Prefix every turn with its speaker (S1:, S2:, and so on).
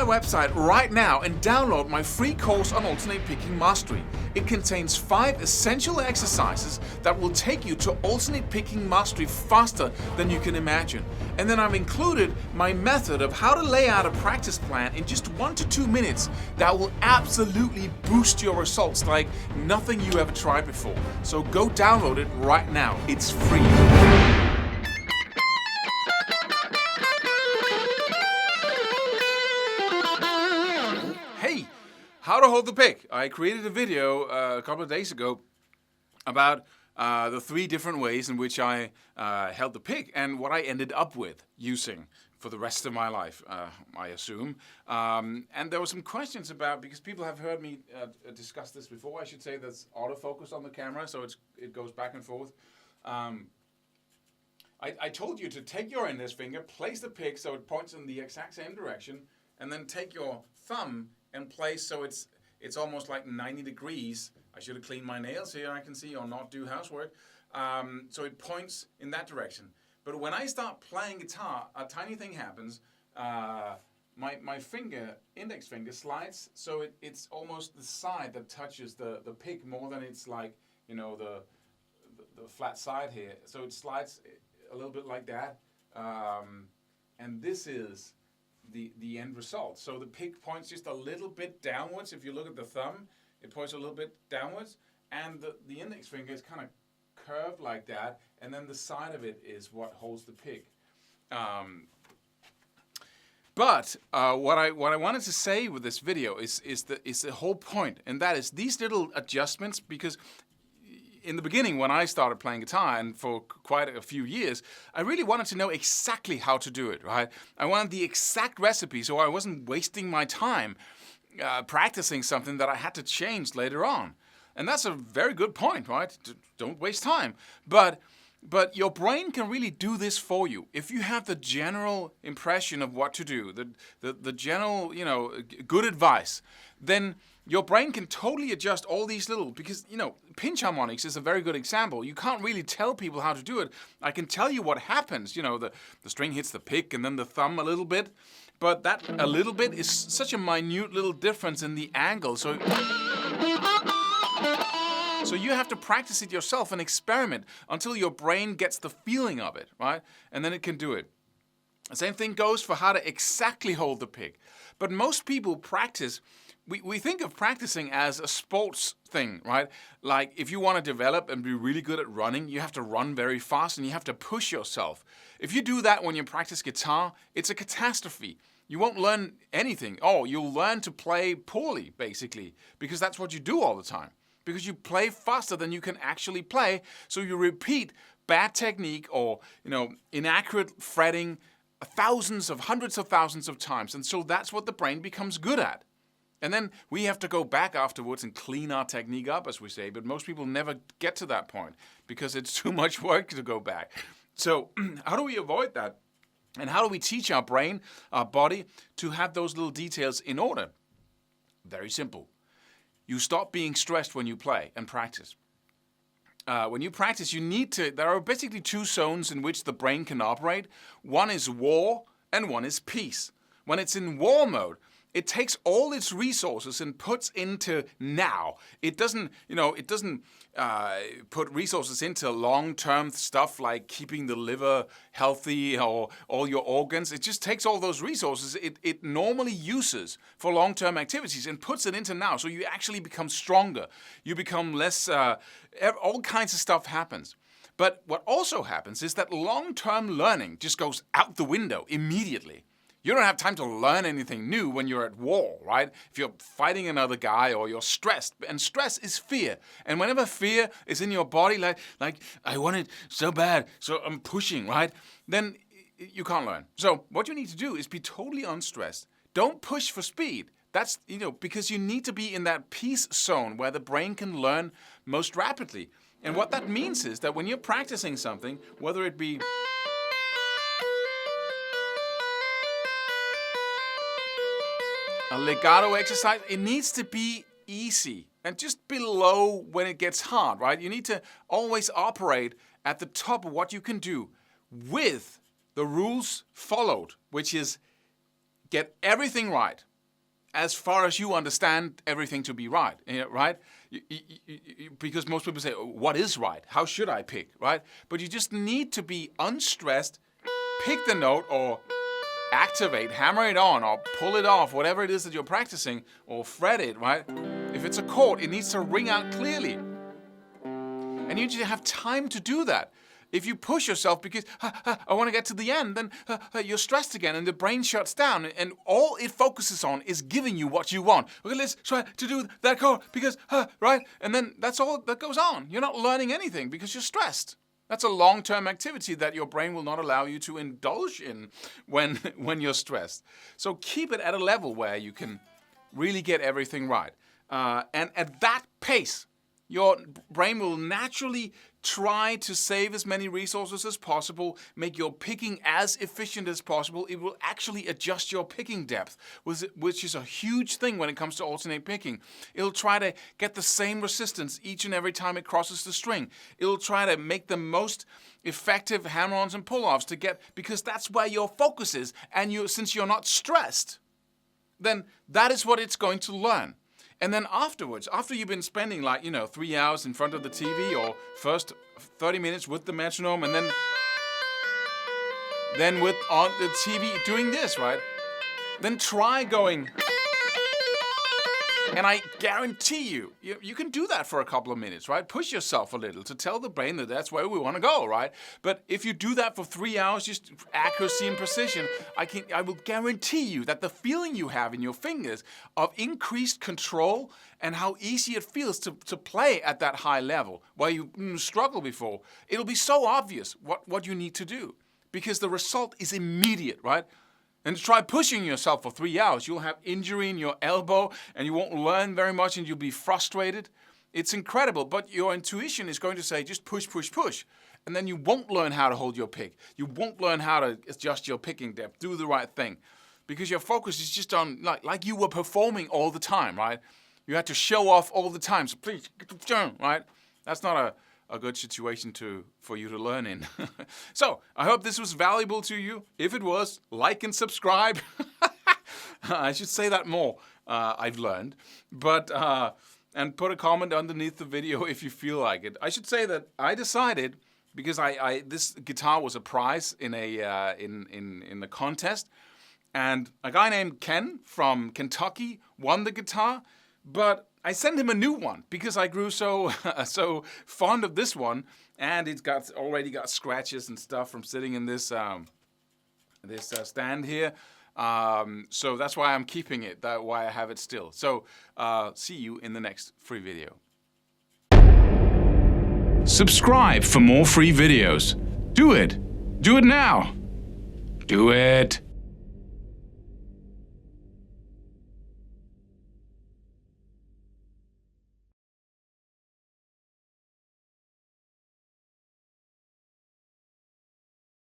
S1: website right now and download my free course on alternate picking mastery. It contains 5 essential exercises that will take you to alternate picking mastery faster than you can imagine. And then I've included my method of how to lay out a practice plan in just 1 to 2 minutes that will absolutely boost your results like nothing you ever tried before. So go download it right now. It's free. Hey, how to hold the pick. I created a video a couple of days ago about the 3 different ways in which I held the pick and what I ended up with using for the rest of my life, I assume. And there were some questions about, because people have heard me discuss this before, I should say there's autofocus on the camera, so it goes back and forth. I told you to take your index finger, place the pick so it points in the exact same direction, and then take your thumb and place so it's almost like 90 degrees. I should have cleaned my nails here, I can see, or not do housework. So it points in that direction. But when I start playing guitar, a tiny thing happens. My finger, index finger, slides so it's almost the side that touches the pick more than it's like, you know, the flat side here. So it slides a little bit like that. And this is the end result. So the pick points just a little bit downwards. If you look at the thumb, it points a little bit downwards, and the index finger is kind of curved like that, and then the side of it is what holds the pick. But what I wanted to say with this video is the whole point, and that is these little adjustments, because in the beginning, when I started playing guitar, and for quite a few years, I really wanted to know exactly how to do it, right? I wanted the exact recipe, so I wasn't wasting my time practicing something that I had to change later on. And that's a very good point, right? Don't waste time. But your brain can really do this for you. If you have the general impression of what to do, the general, good advice, then your brain can totally adjust all these little, because, pinch harmonics is a very good example. You can't really tell people how to do it. I can tell you what happens. The string hits the pick and then the thumb a little bit. But that a little bit is such a minute little difference in the angle. So you have to practice it yourself and experiment until your brain gets the feeling of it, right? And then it can do it. The same thing goes for how to exactly hold the pick. But most people practice. We think of practicing as a sports thing, right? Like if you want to develop and be really good at running, you have to run very fast and you have to push yourself. If you do that when you practice guitar, it's a catastrophe. You won't learn anything. You'll learn to play poorly, basically, because that's what you do all the time. Because you play faster than you can actually play, so you repeat bad technique or, inaccurate fretting hundreds of thousands of times. And so that's what the brain becomes good at. And then we have to go back afterwards and clean our technique up, as we say. But most people never get to that point because it's too much work to go back. So how do we avoid that? And how do we teach our brain, our body, to have those little details in order? Very simple. You stop being stressed when you play and practice. When you practice, there are basically 2 zones in which the brain can operate. One is war and one is peace. When it's in war mode, it takes all its resources and puts into now. It doesn't put resources into long-term stuff like keeping the liver healthy or all your organs. It just takes all those resources it normally uses for long-term activities and puts it into now. So you actually become stronger. You become less, all kinds of stuff happens. But what also happens is that long-term learning just goes out the window immediately. You don't have time to learn anything new when you're at war, right? If you're fighting another guy or you're stressed, and stress is fear. And whenever fear is in your body, like I want it so bad, so I'm pushing, right? Then you can't learn. So what you need to do is be totally unstressed. Don't push for speed. That's, because you need to be in that peace zone where the brain can learn most rapidly. And what that means is that when you're practicing something, whether it be a legato exercise, it needs to be easy and just below when it gets hard, right? You need to always operate at the top of what you can do with the rules followed, which is get everything right. as far as you understand everything to be right, right? Because most people say, what is right? How should I pick, right? But you just need to be unstressed, pick the note or activate, hammer it on or pull it off, whatever it is that you're practicing, or fret it, right? If it's a chord, it needs to ring out clearly. And you need to have time to do that. If you push yourself because, I want to get to the end, then you're stressed again and the brain shuts down and all it focuses on is giving you what you want. Okay, let's try to do that chord because, right? And then that's all that goes on. You're not learning anything because you're stressed. That's a long-term activity that your brain will not allow you to indulge in when you're stressed. So keep it at a level where you can really get everything right. And at that pace, your brain will naturally try to save as many resources as possible, make your picking as efficient as possible. It will actually adjust your picking depth, which is a huge thing when it comes to alternate picking. It'll try to get the same resistance each and every time it crosses the string. It'll try to make the most effective hammer-ons and pull-offs because that's where your focus is. And since you're not stressed, then that is what it's going to learn. And then afterwards, after you've been spending 3 hours in front of the TV or first 30 minutes with the metronome and then with on the TV doing this, right? Then try going. And I guarantee you can do that for a couple of minutes, right? Push yourself a little to tell the brain that that's where we want to go, right? But if you do that for 3 hours, just accuracy and precision, I will guarantee you that the feeling you have in your fingers of increased control and how easy it feels to play at that high level where you struggled before, it'll be so obvious what you need to do because the result is immediate, right? And try pushing yourself for 3 hours. You'll have injury in your elbow and you won't learn very much and you'll be frustrated. It's incredible, but your intuition is going to say just push, push, push. And then you won't learn how to hold your pick. You won't learn how to adjust your picking depth, do the right thing. Because your focus is just on, like you were performing all the time, right? You had to show off all the time, so please, right? That's not a good situation for you to learn in. So, I hope this was valuable to you. If it was, like and subscribe. I should say that more, I've learned. But, and put a comment underneath the video if you feel like it. I should say that I decided, because this guitar was a prize in the contest, and a guy named Ken from Kentucky won the guitar, but I sent him a new one because I grew so fond of this one, and it's already got scratches and stuff from sitting in this stand here. So that's why I'm keeping it. That's why I have it still. So see you in the next free video. Subscribe for more free videos. Do it. Do it now. Do it.